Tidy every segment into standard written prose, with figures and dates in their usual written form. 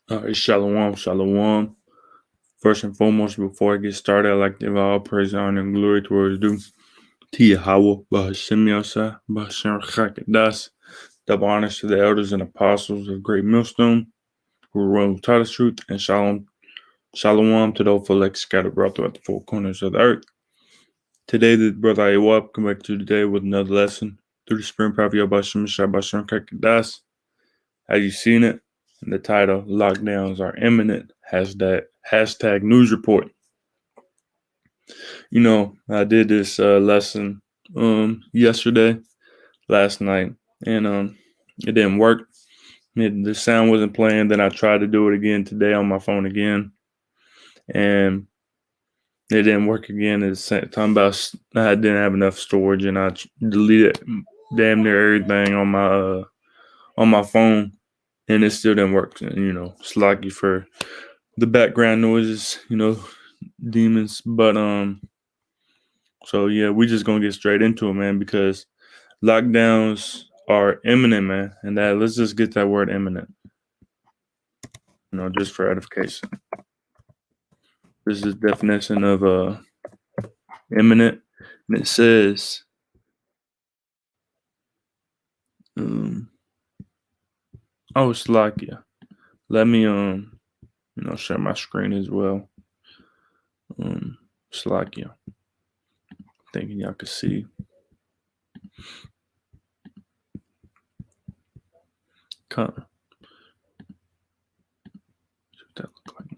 All right, shalom, shalom. First and foremost, before I get started, I'd like to give all praise, honor, and glory towards due to Yahweh, Bahashem Yosah, Bahashem Chakadas. Double honors to the elders and apostles of Great Millstone, who were taught us truth, and shalom, shalom to those elect scattered abroad throughout the four corners of the earth. Today, the brother Ayawab come back to you today with another lesson through the spring prophet of Bahashem Yosah, Bahashem Chakadas. Have you seen it? And the title, Lockdowns Are Imminent, hashtag news report. You know, I did this lesson last night, and it didn't work. The sound wasn't playing. Then I tried to do it again today on my phone again, and it didn't work again. It's talking about I didn't have enough storage, and I deleted damn near everything on my phone, and it still didn't work. And, you know, it's lucky for the background noises, you know, demons. But so yeah, we just gonna get straight into it, man, because lockdowns are imminent, man. And that let's just get that word imminent. You know, just for edification. This is the definition of imminent, and it says it's lucky. Let me share my screen as well. Slakia. Thinking y'all could see. What that look like?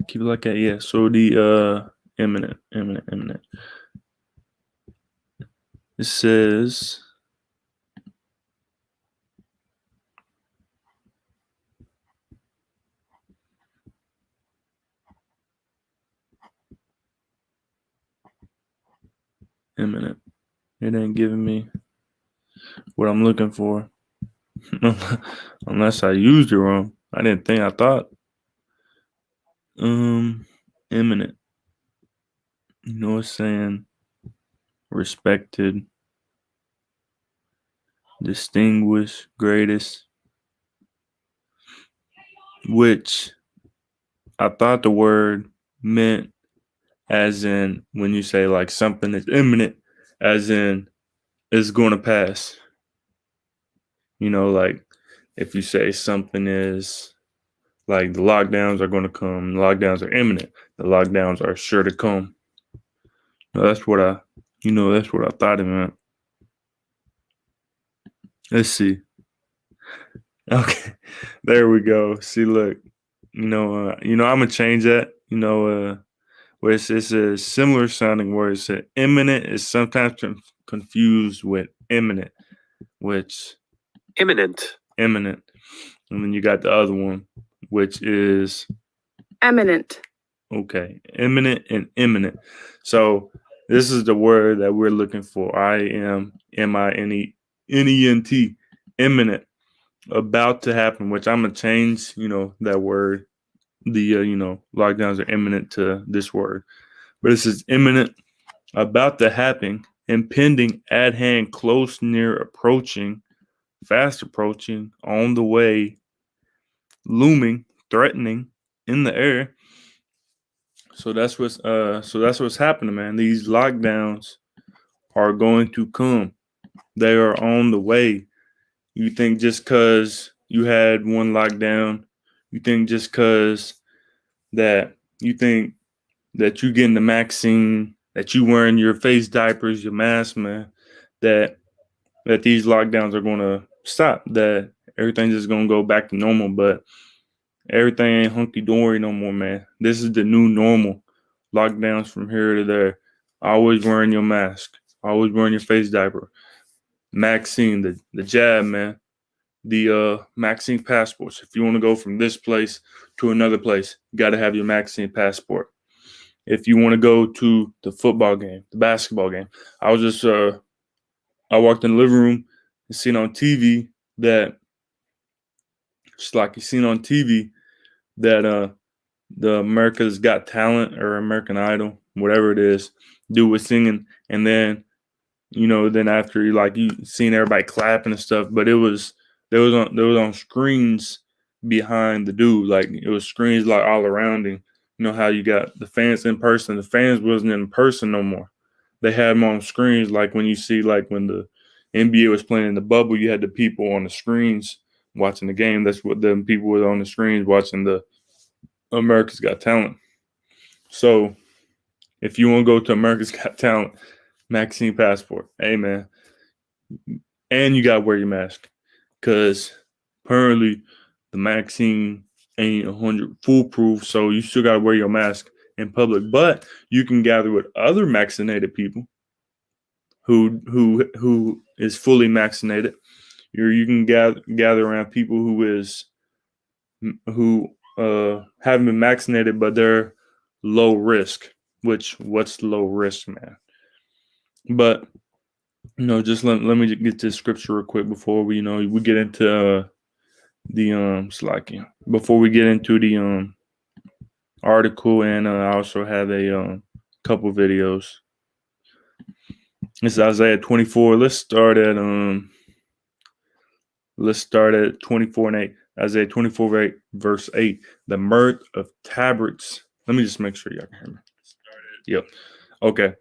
Keep it like that, yeah. So the imminent. It says imminent. It ain't giving me what I'm looking for. Unless I used it wrong. I thought imminent. You know, it's saying respected, distinguished, greatest, which I thought the word meant as in when you say like something is imminent, as in it's going to pass. You know, like if you say something is like the lockdowns are going to come, the lockdowns are imminent, the lockdowns are sure to come. That's what I thought it meant. Let's see. Okay, there we go. See, look, I'm gonna change that. Where it's a similar sounding word. It said imminent is sometimes confused with imminent, which imminent. And then you got the other one, which is eminent. Okay, imminent and imminent. So this is the word that we're looking for. IMINENT, imminent, about to happen. Which I'm gonna change, that word. The lockdowns are imminent to this word, but it says imminent, about to happen, impending, at hand, close, near, approaching, fast approaching, on the way, looming, threatening, in the air. So that's what's happening, man. These lockdowns are going to come. They are on the way. You think just because you had one lockdown, you think just because that you think that you getting the vaccine, that you wearing your face diapers, your mask, man, that these lockdowns are going to stop, that everything's just going to go back to normal. But everything ain't hunky-dory no more, man. This is the new normal. Lockdowns from here to there. Always wearing your mask. Always wearing your face diaper. Vaccine, the jab, man. The vaccine passports. If you want to go from this place to another place, you got to have your vaccine passport. If you want to go to the football game, the basketball game. I was just I walked in the living room and seen on TV that just like you seen on TV that the America's Got Talent or American Idol, whatever it is, dude was singing, and then then after you seen everybody clapping and stuff, but there was on screens behind the dude, like it was screens like all around him. You know how you got the fans in person, the fans wasn't in person no more. They had them on screens, like when you see like when the NBA was playing in the bubble, you had the people on the screens watching the game. That's what the people were on the screens watching the America's Got Talent. So if you want to go to America's Got Talent, vaccine passport, hey man, and you gotta wear your mask because apparently the vaccine ain't 100 foolproof, so you still gotta wear your mask in public. But you can gather with other vaccinated people who is fully vaccinated. You can gather around people who haven't been vaccinated, but they're low risk. What's low risk, man? But just let me get to scripture real quick before we we get into the before we get into the article, and I also have a couple videos. It's Isaiah 24. Let's start at 24 and 8. Isaiah 24 verse 8. The mirth of tabrets. Let me just make sure y'all can hear me. Yep. Okay.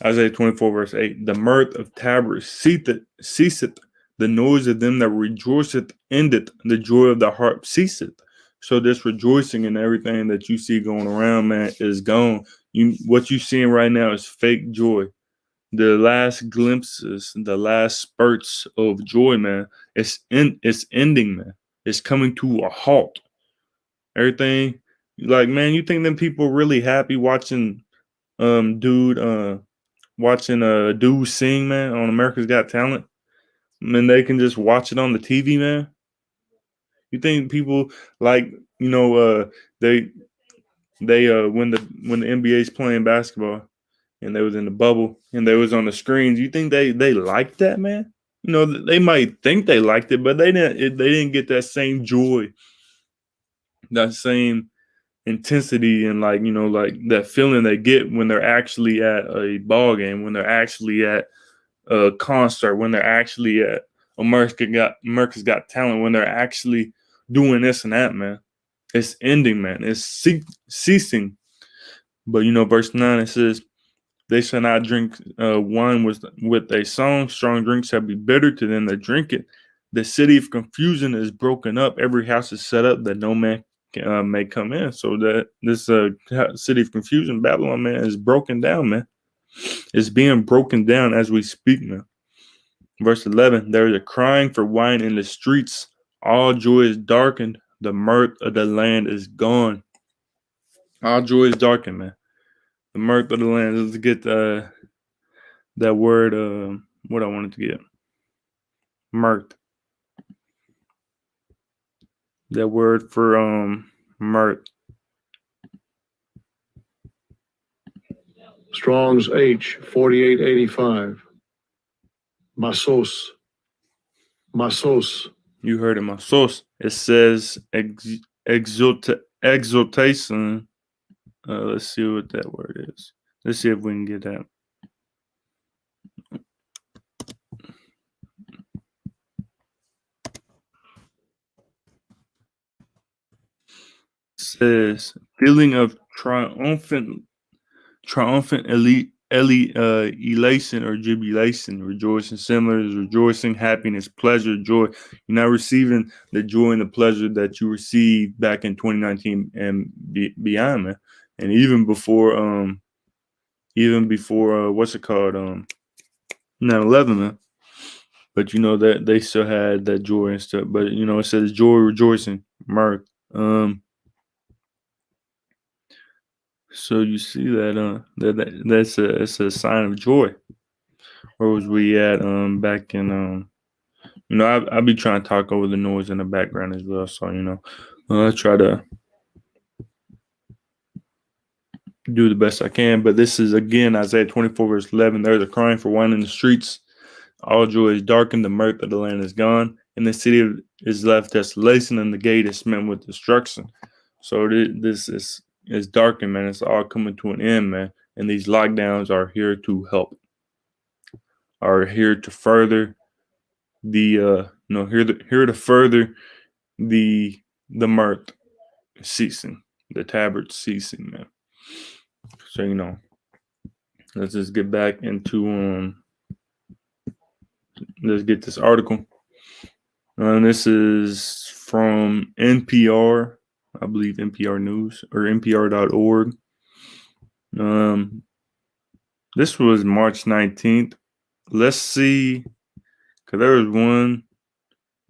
Isaiah 24 verse 8. The mirth of tabrets ceaseth, the noise of them that rejoiceth endeth, the joy of the harp ceaseth. So this rejoicing and everything that you see going around, man, is gone. What you seeing right now is fake joy. The last glimpses, the last spurts of joy, man, it's ending, man. It's coming to a halt. Everything, like, man, you think them people really happy watching watching a dude sing, man, on America's Got Talent? And they can just watch it on the TV, man. You think people like, they when the NBA's playing basketball and they was in the bubble and they was on the screens, you think they liked that, man? They might think they liked it, but they didn't get that same joy, that same intensity, and like that feeling they get when they're actually at a ball game, when they're actually at a concert, when they're actually at America's Got Talent, when they're actually doing this and that, man. It's ending, man. It's ceasing. But verse 9, it says, they shall not drink wine with a song. Strong drink shall be bitter to them that drink it. The city of confusion is broken up. Every house is set up that no man may come in. So that this city of confusion, Babylon, man, is broken down, man. It's being broken down as we speak, man. Verse 11, there is a crying for wine in the streets. All joy is darkened. The mirth of the land is gone. All joy is darkened, man. The mirth of the land. Let's get that word, what I wanted to get. Mirth. That word for mirth. Strong's H 4885. Masos. You heard it, masos. It says exultation. Let's see what that word is. Let's see if we can get that. It says feeling of triumphant elation or jubilation, rejoicing, similar to rejoicing, happiness, pleasure, joy. You're not receiving the joy and the pleasure that you received back in 2019 and beyond, man. And even before what's it called, 9/11, man. But that they still had that joy and stuff. But it says joy, rejoicing, mirth. So you see that it's a sign of joy. Where was we at back in I be trying to talk over the noise in the background as well. So I try to do the best I can. But this is again Isaiah 24 verse 11. There's a crying for wine in the streets. All joy is darkened, the mirth of the land is gone, and the city is left desolation, and the gate is smitten with destruction. So this is darkened, man. It's all coming to an end, man. And these lockdowns are here to help, are here to further the here to further the mirth ceasing, the tabards ceasing, man. So let's just get back into let's get this article. And this is from NPR, I believe NPR News or NPR.org. This was March 19th. Let's see, because there was one,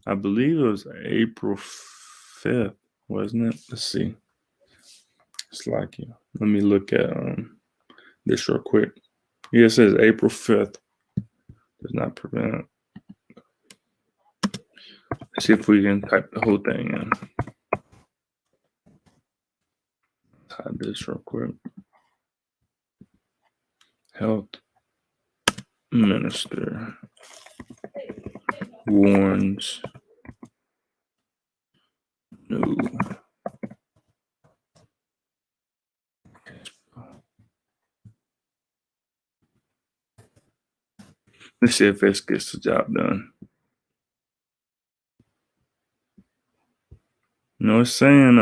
I believe it was April 5th, wasn't it? Let's see. It's like, let me look at this real quick. Yeah, it says April 5th. Does not prevent. Let's see if we can type the whole thing in. Type this real quick. Health Minister warns new. Let's see if this gets the job done. No, it's saying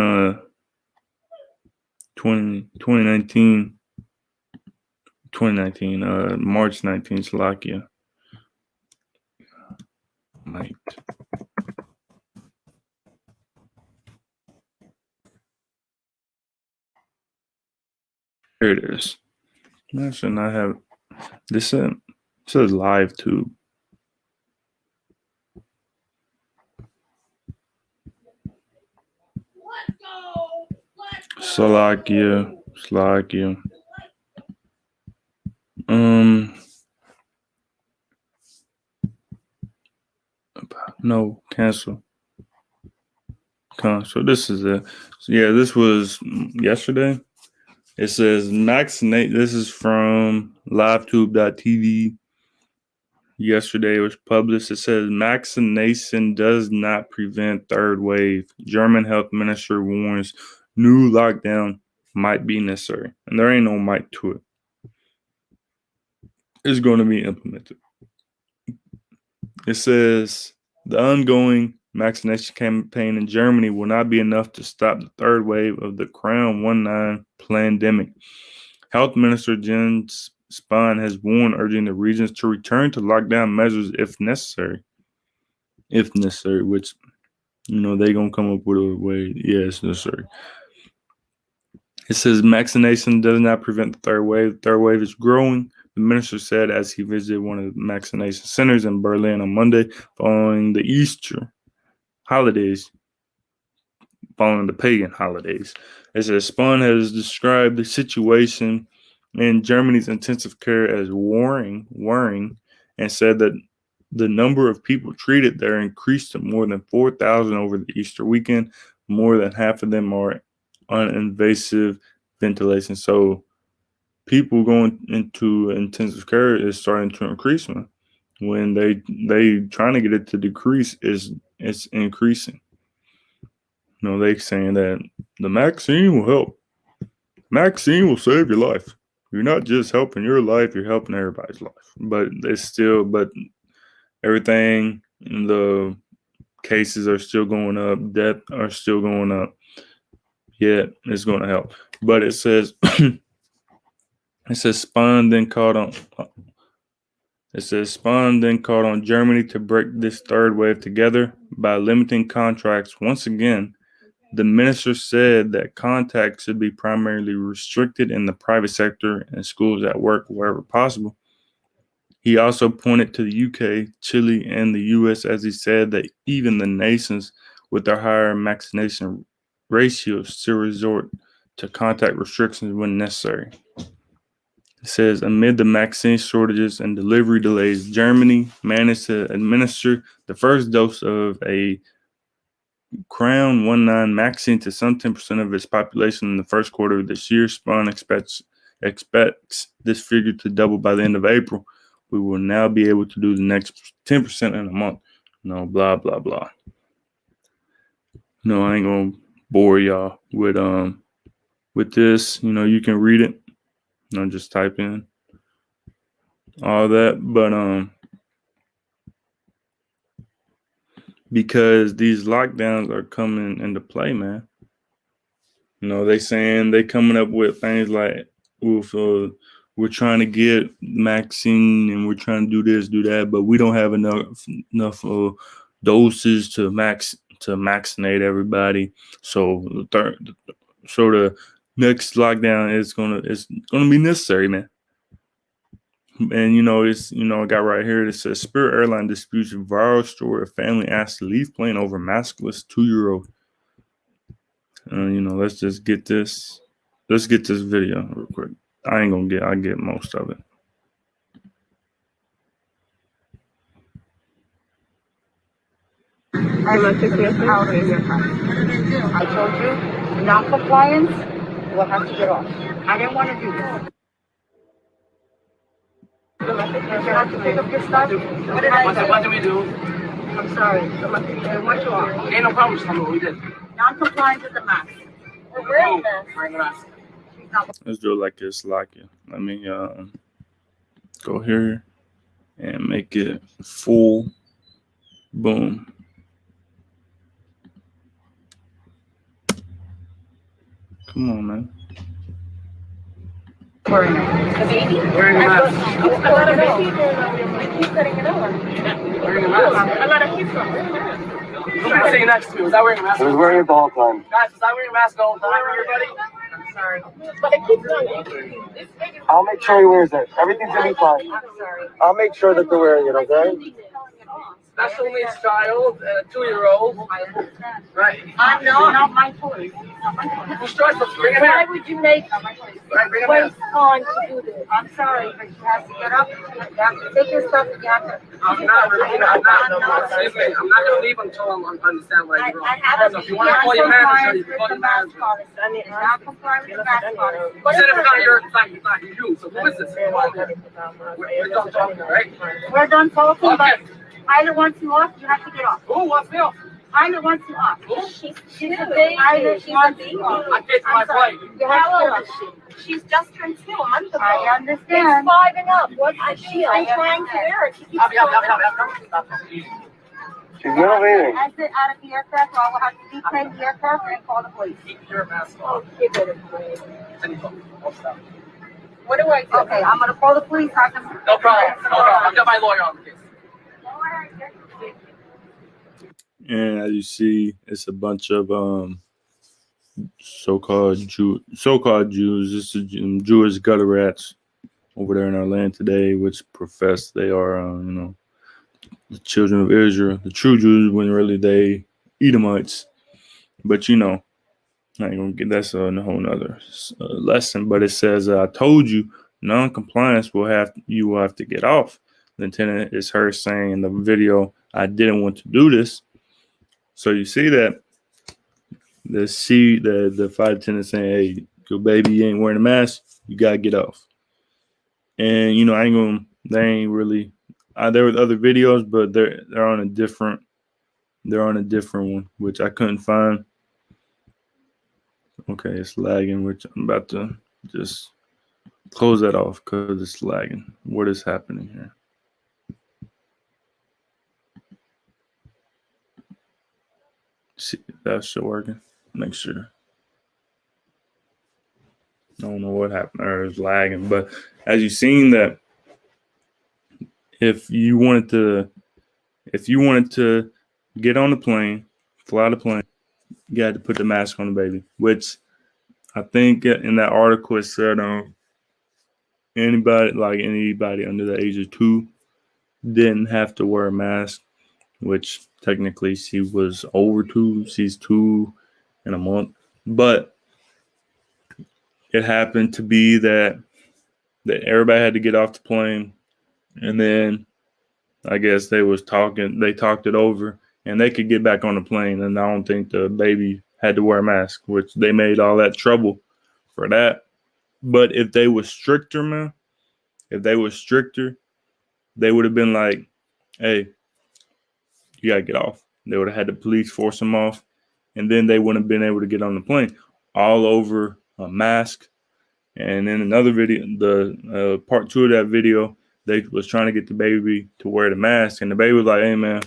2019, March 19th, Slovakia. Might. Here it is. I should not have this. Says live tube. Slovakia. No, cancel. So this is it. So yeah, this was yesterday. It says vaccinate. This is from livetube.tv. Yesterday it was published. It says vaccination does not prevent third wave. German health minister warns new lockdown might be necessary. And there ain't no might to it. It's going to be implemented. It says the ongoing vaccination campaign in Germany will not be enough to stop the third wave of the Crown 19 pandemic. Health Minister Jens Spahn has warned, urging the regions to return to lockdown measures if necessary. Which, they're going to come up with a way. Yeah, it's necessary. It says vaccination does not prevent the third wave. The third wave is growing, the minister said as he visited one of the vaccination centers in Berlin on Monday following the Easter holidays, following the pagan holidays. It says Spahn has described the situation in Germany's intensive care as worrying, and said that the number of people treated there increased to more than 4,000 over the Easter weekend. More than half of them are on invasive ventilation. So people going into intensive care is starting to increase, man. When they trying to get it to decrease, it's increasing. They saying that the vaccine will help. Vaccine will save your life. You're not just helping your life, you're helping everybody's life. But everything, the cases are still going up, death are still going up. Yeah, it's going to help. But it says Spahn then called on Germany to break this third wave together by limiting contracts. Once again, the minister said that contact should be primarily restricted in the private sector and schools, at work, wherever possible. He also pointed to the UK, Chile, and the US as he said that even the nations with their higher vaccination ratios still resort to contact restrictions when necessary. It says, amid the vaccine shortages and delivery delays, Germany managed to administer the first dose of a Crown 19 vaccine to some 10% of its population in the first quarter of this year. Spahn expects this figure to double by the end of April. We will now be able to do the next 10% in a month. Blah blah blah. I ain't gonna bore y'all with this. You can read it. Just type in all that, but because these lockdowns are coming into play, man. They saying they coming up with things like, we're trying to get vaccine and we're trying to do this, do that, but we don't have enough doses to vaccinate everybody. So the next lockdown is gonna be necessary, man. And I got right here. It says Spirit Airline disputes viral story of family asked to leave plane over maskless 2-year-old. Let's just get this. Let's get this video real quick. I get most of it. I told you, non-compliance, we'll have to get off. I didn't want to do this. You have to pick up your stuff. What did we do? I'm sorry. I want you off. Ain't no problem. Just tell me what we did. Non-compliance with the mask. We're wearing the mask. Let's do it like this, Let me go here and make it full. Boom. Come on, man. Wearing it. The baby? Wearing a mask. A lot of baby. Keep cutting it over. Wearing a mask. A lot of kids. Somebody sitting next to me. Was I wearing a mask? I was wearing it the whole time. Guys, was I wearing a mask the whole time, everybody? I'm sorry. But it keeps going. I'll make sure he wears it. Everything's gonna be fine. I'm sorry. I'll make sure that they're wearing it, okay? Special needs child and a 2-year-old. I understand. Right. Not my choice. Who's choice? Let's bring him Why here. would you make Right, bring him waste here. time to do this? I'm sorry, but you have to get up. You have to take your stuff and you have to. I'm not excuse me. I'm not gonna leave until I understand what I did wrong. So if you want to call your manager, you can call your manager. Not compliant with the mask policy. You said it's not you. So who is this? We're done talking, right? We're done talking, Okay. but Pilot wants you off, you have to get off. Who wants me off? Pilot wants you off. She's a baby. Pilot wants you off. I paid for my flight. You have to get off. She's just turned 2 a month ago. I understand. It's 5 and up. What's the deal? I'm trying to wear it. She keeps She's innovating. Exit out of the aircraft, or I will have to deplane the aircraft and call the police. Keep your mask Oh, on. keep it. What do I do? Okay, I'm gonna call the police. I can. No problem. No problem. I've got my lawyer on the case. And as you see, it's a bunch of so-called Jews. This is Jewish gutter rats over there in our land today, which profess they are, the children of Israel, the true Jews, when really they Edomites. But I ain't gonna get that's a whole nother lesson. But it says, I told you, non-compliance you will have to get off. Lieutenant is her saying in the video, I didn't want to do this. So you see that the flight attendant saying, hey, your baby, you ain't wearing a mask, you gotta get off. And they ain't really there were other videos, but they're on a different one, which I couldn't find. Okay, it's lagging, which I'm about to just close that off because it's lagging. What is happening here? See if that's still working. Make sure. I don't know what happened there. It's lagging, but as you've seen that, if you wanted to get on the plane, fly the plane, you had to put the mask on the baby. Which I think in that article it said anybody under the age of 2 didn't have to wear a mask. Which technically she was over 2. She's 2 in a month. But it happened to be that everybody had to get off the plane. And then I guess they talked it over and they could get back on the plane. And I don't think the baby had to wear a mask, which they made all that trouble for that. But if they were stricter, man, they would have been like, hey, you gotta get off. They would have had the police force them off, and then they wouldn't have been able to get on the plane. All over a mask. And in another video, the part 2 of that video, they was trying to get the baby to wear the mask, and the baby was like, hey man,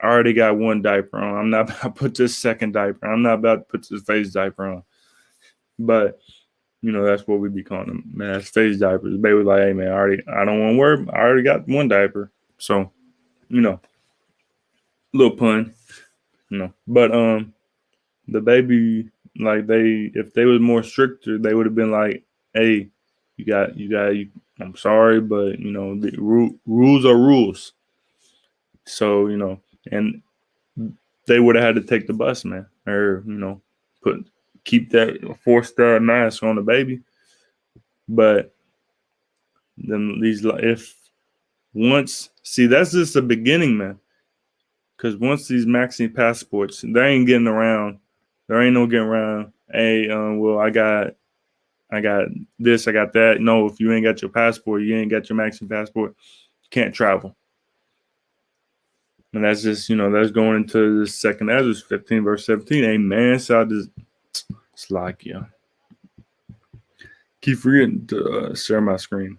I already got one diaper on. I'm not about to put this second diaper. I'm not about to put this face diaper on. But that's what we be calling them, mask face diapers. The baby was like, hey man, I don't want to wear. I already got one diaper. So, little pun, But the baby, like if they was more stricter, they would have been like, hey, you got. I'm sorry, but the rules are rules. So and they would have had to take the bus, man, or force that mask on the baby. But then that's just the beginning, man. Because once these vaccine passports, they ain't getting around. There ain't no getting around. Hey, well, I got this, I got that. No, if you ain't got your passport, you ain't got your vaccine passport, you can't travel. And that's just, that's going into the second Ezra 15, verse 17. A man shall Slovakia. Keep forgetting to share my screen.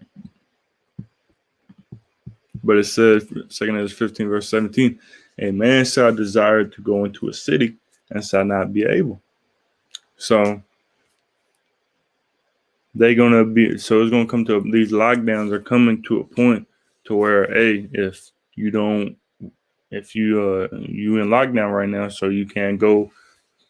But it says, second Ezra 15, verse 17, a man shall desire to go into a city and shall not be able. So it's going to come to, these lockdowns are coming to a point to where, hey, if you in lockdown right now, so you can't go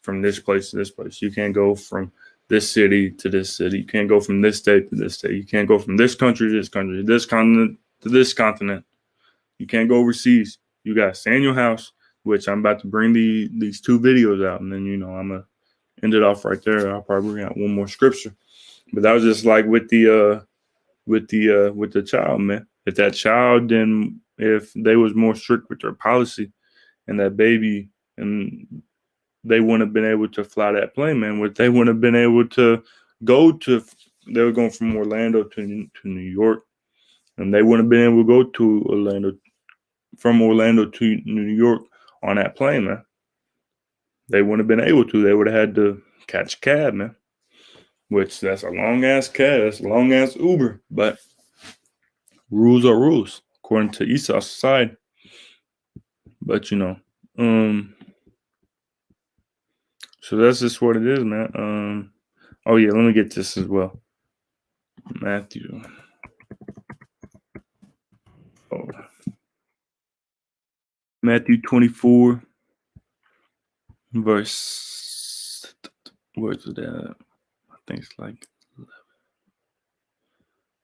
from this place to this place. You can't go from this city to this city. You can't go from this state to this state. You can't go from this country to this country, this continent to this continent. You can't go overseas. You got to stay in your house, which I'm about to bring these 2 videos out, and then I'm gonna end it off right there. I'll probably bring out one more scripture, but that was just like with the child, man. If that child if they was more strict with their policy, and that baby, and they wouldn't have been able to fly that plane, man. They wouldn't have been able to they were going from Orlando to New York, and they wouldn't have been able to go to from Orlando to New York on that plane, man. They wouldn't have been able to. They would have had to catch a cab, man. Which that's a long ass cab. That's a long ass Uber. But rules are rules, according to Esau's society. But so that's just what it is, man. Oh yeah, let me get this as well. Matthew 24, verse, where's it at? I think it's like 11.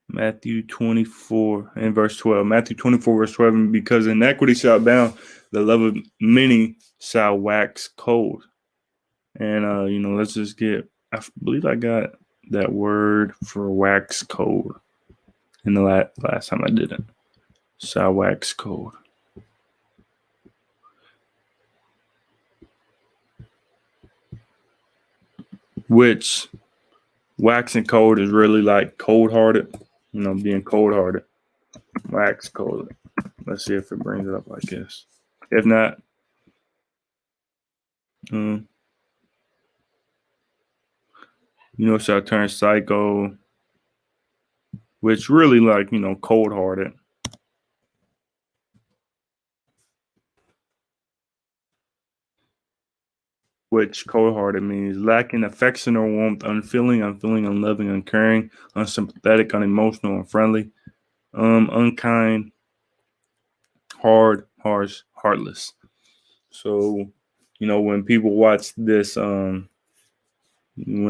Matthew 24 and verse 12. Matthew 24, verse 12, because iniquity shall abound, the love of many shall wax cold. And, let's just I believe I got that word for wax cold in the last time I did it. Shall wax cold. Which waxing cold is really like cold-hearted, being cold-hearted. Wax cold. Let's see if it brings it up like this. If not, shall turn psycho, which really like, cold-hearted. Which cold-hearted means lacking affection or warmth, unfeeling, unloving, uncaring, unsympathetic, unemotional, unfriendly, unkind, hard, harsh, heartless. So, when people watch this, when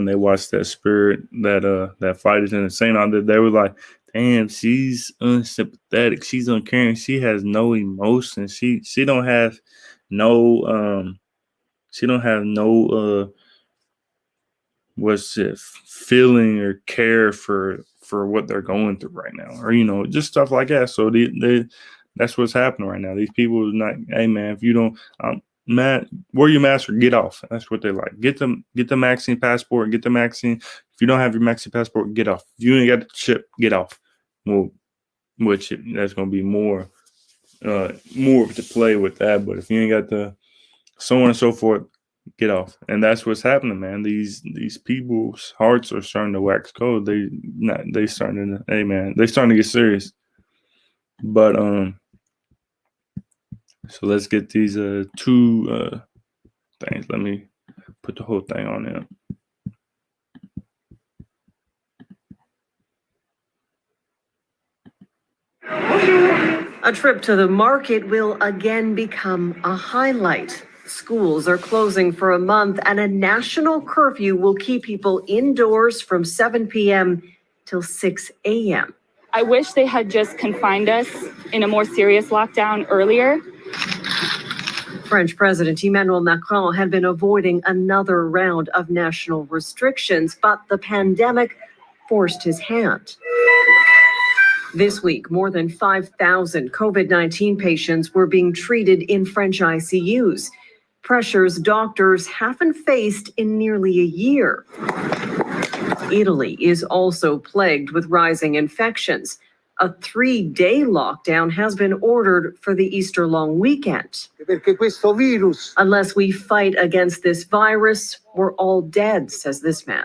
they watch that spirit, that fight is in the saint on, they were like, damn, she's unsympathetic, she's uncaring, she has no emotion, she don't have no feeling or care for what they're going through right now, or just stuff like that. So that's what's happening right now. These people is not, hey man, if you don't wear your mask or get off. That's what they like. Get the vaccine passport, get the vaccine. If you don't have your vaccine passport, get off. If you ain't got the chip, get off. Well, which that's going to be more to play with that. But if you ain't got the so on and so forth, get off. And that's what's happening, man. These people's hearts are starting to wax cold. They starting to get serious. But so let's get these two things. Let me put the whole thing on there. A trip to the market will again become a highlight. Schools are closing for a month, and a national curfew will keep people indoors from 7 p.m. till 6 a.m. I wish they had just confined us in a more serious lockdown earlier. French President Emmanuel Macron had been avoiding another round of national restrictions, but the pandemic forced his hand. This week, more than 5,000 COVID-19 patients were being treated in French ICUs, pressures doctors haven't faced in nearly a year. Italy is also plagued with rising infections. A 3-day lockdown has been ordered for the Easter long weekend. Unless we fight against this virus, we're all dead, says this man.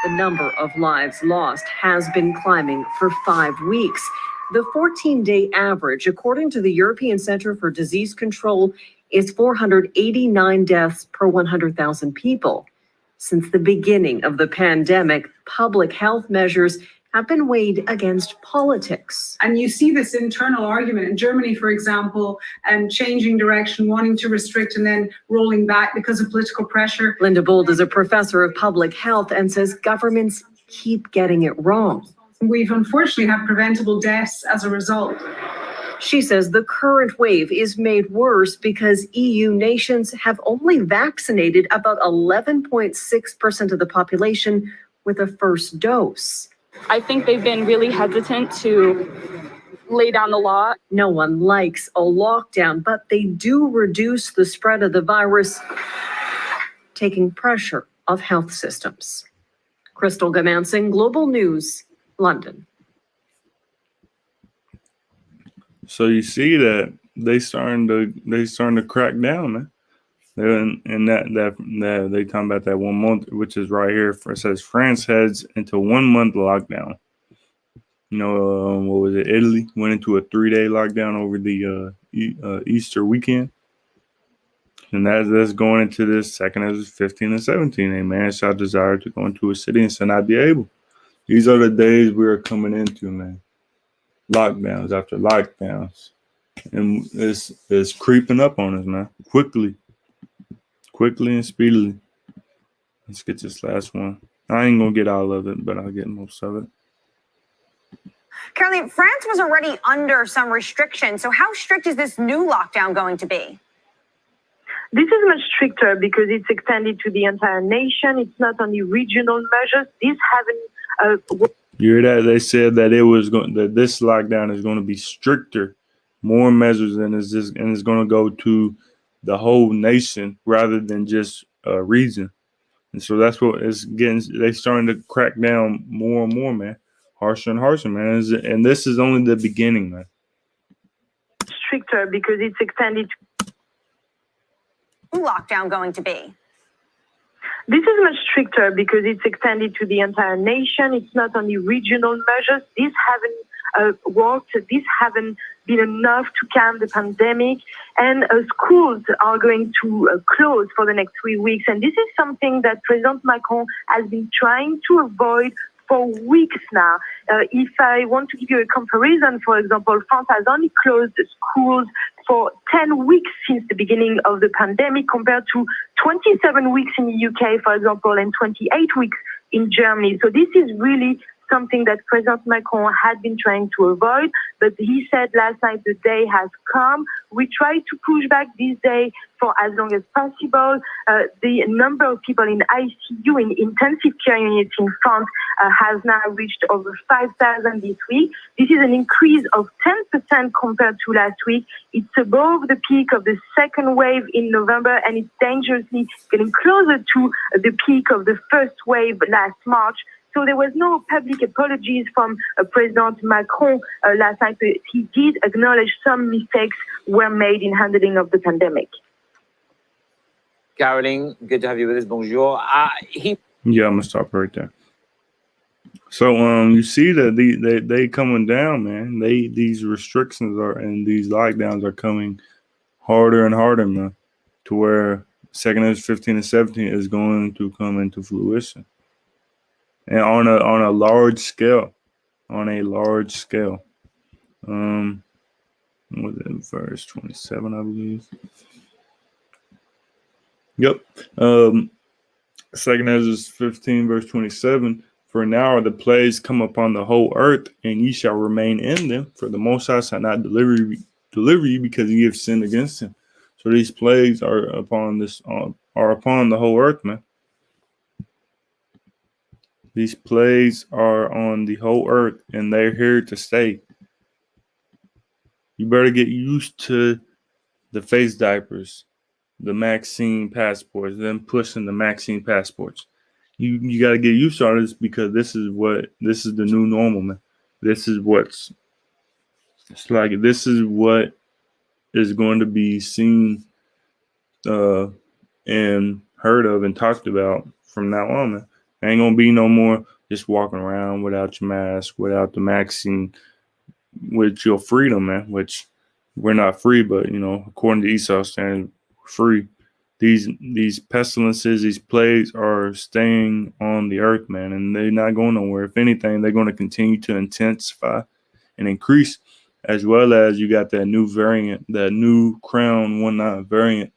The number of lives lost has been climbing for 5 weeks. The 14-day average, according to the European Center for Disease Control, is 489 deaths per 100,000 people. Since the beginning of the pandemic, public health measures have been weighed against politics. And you see this internal argument in Germany, for example, changing direction, wanting to restrict and then rolling back because of political pressure. Linda Bold is a professor of public health and says governments keep getting it wrong. We've unfortunately had preventable deaths as a result. She says the current wave is made worse because EU nations have only vaccinated about 11.6% of the population with a first dose. I think they've been really hesitant to lay down the law. No one likes a lockdown, but they do reduce the spread of the virus, taking pressure off health systems. Crystal Gamansing, Global News, London. So you see that they starting to crack down, man. And that they talking about that 1 month, which is right here. It says France heads into 1 month lockdown. You know, what was it? Italy went into a 3-day lockdown over the Easter weekend, and that's going into this second as 15 and 17. A man shall desire to go into a city and shall not be able. These are the days we are coming into, man. Lockdowns after lockdowns, and it's creeping up on us, man. Quickly and speedily. Let's get this last one. I ain't gonna get all of it, but I'll get most of it. Caroline, France was already under some restrictions. So how strict is this new lockdown going to be? This is much stricter because it's extended to the entire nation. It's not only regional measures. These haven't. You hear that? They said that that this lockdown is going to be stricter, more measures, and it's going to go to the whole nation rather than just a region. And so that's what it's getting. They starting to crack down more and more, man. Harsher and harsher, man. And this is only the beginning, man. Stricter because it's extended. New lockdown going to be? This is much stricter because it's extended to the entire nation. It's not only regional measures. These haven't worked. These haven't been enough to calm the pandemic. And schools are going to close for the next 3 weeks. And this is something that President Macron has been trying to avoid for weeks now. If I want to give you a comparison, for example, France has only closed schools for 10 weeks since the beginning of the pandemic compared to 27 weeks in the UK, for example, and 28 weeks in Germany. So this is really something that President Macron had been trying to avoid, but he said last night the day has come. We try to push back this day for as long as possible. The number of people in ICU, in intensive care units in France, has now reached over 5,000 this week. This is an increase of 10% compared to last week. It's above the peak of the second wave in November, and it's dangerously getting closer to the peak of the first wave last March. So there was no public apologies from President Macron last night, but he did acknowledge some mistakes were made in handling of the pandemic. Caroline, good to have you with us. Bonjour. Yeah, I'm gonna stop right there. So you see that they coming down, man. These restrictions are and these lockdowns are coming harder and harder, man, to where second is 15 and 17 is going to come into fruition. And on a large scale. On a large scale. Was it verse 27, I believe? Yep. Second Ezra 15, verse 27. For now are the plagues come upon the whole earth, and ye shall remain in them. For the Most High shall not deliver you because ye have sinned against him. So these plagues are upon the whole earth, man. These plagues are on the whole earth, and they're here to stay. You better get used to the face diapers, the vaccine passports, them pushing the vaccine passports. You got to get used to all this because this is the new normal, man. This is what is going to be seen and heard of and talked about from now on, man. There ain't gonna be no more just walking around without your mask, without the vaccine, with your freedom, man. Which we're not free, but according to Esau standards, we're free. These pestilences, these plagues are staying on the earth, man, and they're not going nowhere. If anything, they're going to continue to intensify and increase, as well as you got that new variant, that new Crown 19 variant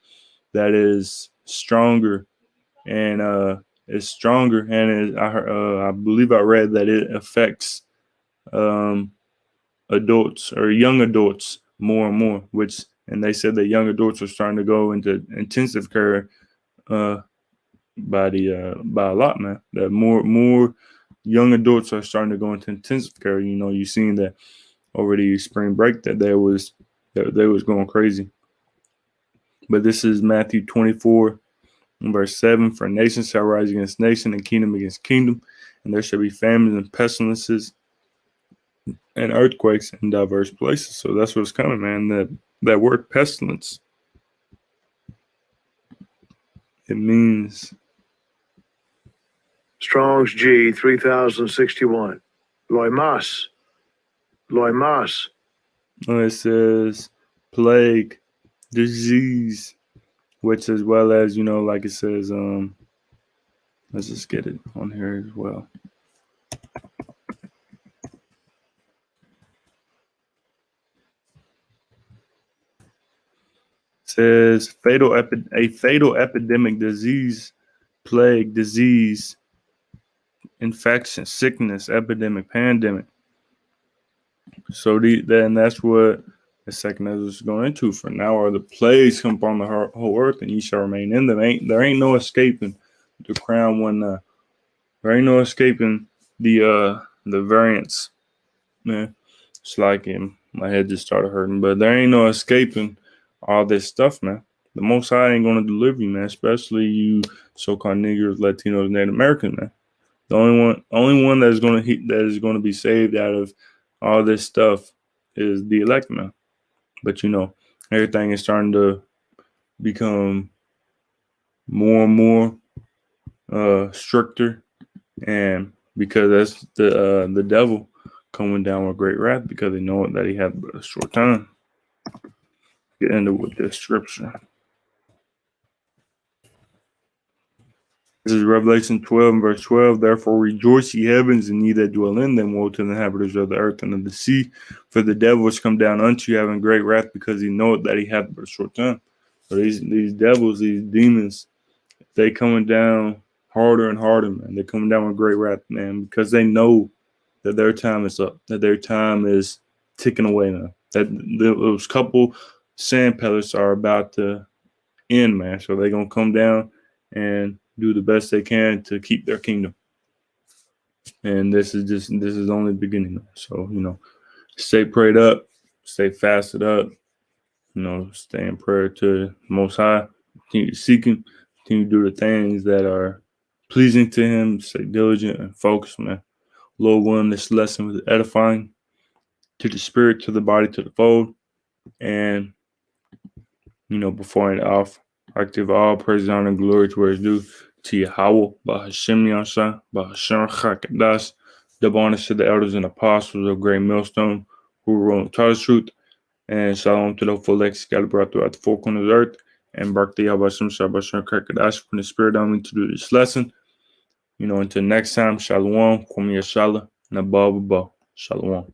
that is stronger and I believe I read that it affects adults or young adults more and more, and they said that young adults are starting to go into intensive care by a lot, man. That more young adults are starting to go into intensive care. You've seen that over the spring break that they was going crazy. But this is Matthew 24, verse 7. For nation shall rise against nation and kingdom against kingdom, and there shall be famines and pestilences and earthquakes in diverse places. So that's what's coming, man. That word pestilence, it means Strong's G 3061. Loimas. it says plague, disease, which as well as like it says let's just get it on here as well. Says a fatal epidemic, disease, plague, disease, infection, sickness, epidemic, pandemic. So then that's what the second Ezra is going into. For now are the plagues come upon the whole earth, and ye shall remain in them. There ain't no escaping the Crown 19. There ain't no escaping the variants, man. It's like my head just started hurting, but there ain't no escaping all this stuff, man. The Most High ain't gonna deliver you, man. Especially you so-called niggers, Latinos, Native Americans, man. The only one that is gonna be saved out of all this stuff is the elect, man. But everything is starting to become more and more stricter, and because that's the devil coming down with great wrath, because they know that he had a short time. Get into with this scripture. This is Revelation 12 and verse 12. Therefore rejoice, ye heavens, and ye that dwell in them. Woe to the inhabitants of the earth and of the sea. For the devil is come down unto you, having great wrath, because he knoweth that he hath but a short time. So these devils, these demons, they coming down harder and harder, man. They're coming down with great wrath, man, because they know that their time is up, that their time is ticking away now. That those couple sand pellets are about to end, man. So they're gonna come down and do the best they can to keep their kingdom. And this is only the beginning. So stay prayed up, stay fasted up. Stay in prayer to the Most High. Continue to seek Him. Continue to do the things that are pleasing to him, stay diligent and focused, man. Lord willing, this lesson was edifying to the spirit, to the body, to the fold. And, before I end off, I give all praise, honor, and glory to where it's due to Yahweh, Bahashem Yasha, Bahashem Chakadas, double honors to the elders and apostles of Great Millstone who were on taught the truth, and shalom to the full lex scattered throughout the four corners of the earth, and Barak Bahashem Shabashem Chakadas from the spirit on me to do this lesson. Until next time, shalom, kum yashala, and above, shalom.